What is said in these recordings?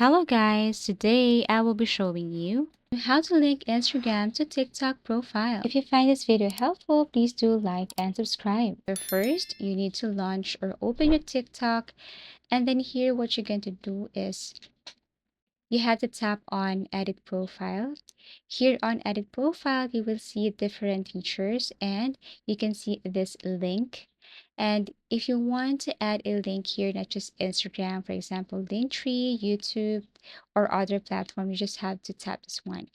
Hello guys, today I will be showing you how to link Instagram to TikTok profile. If you find this video helpful, please do like and subscribe. So first, you need to launch or open your TikTok, and then here what you're going to do is you have to tap on edit profile. Here on edit profile, you will see different features and you can see this link. And if you want to add a link here, not just Instagram, for example, Linktree, YouTube, or other platform, you just have to tap this one.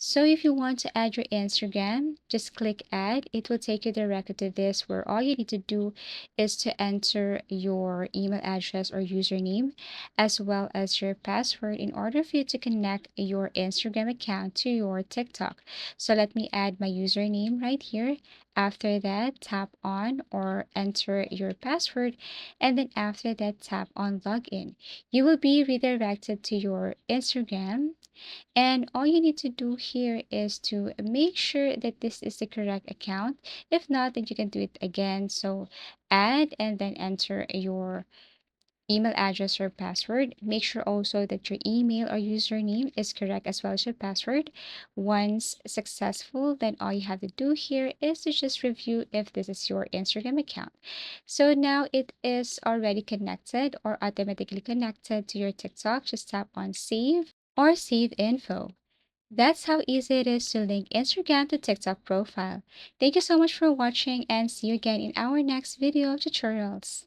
So if you want to add your Instagram, just click add. It will take you directly to this where all you need to do is to enter your email address or username as well as your password in order for you to connect your Instagram account to your TikTok. So let me add my username right here. After that, tap on or enter your password, and then after that, tap on login. You will be redirected to your Instagram, and all you need to do here is to make sure that this is the correct account. If not, then you can do it again. So add and then enter your email address or password. Make sure also that your email or username is correct as well as your password. Once successful, then all you have to do here is to just review if this is your Instagram account. So now it is already connected or automatically connected to your TikTok. Just tap on save or save info. That's how easy it is to link Instagram to TikTok profile. Thank you so much for watching and see you again in our next video tutorials.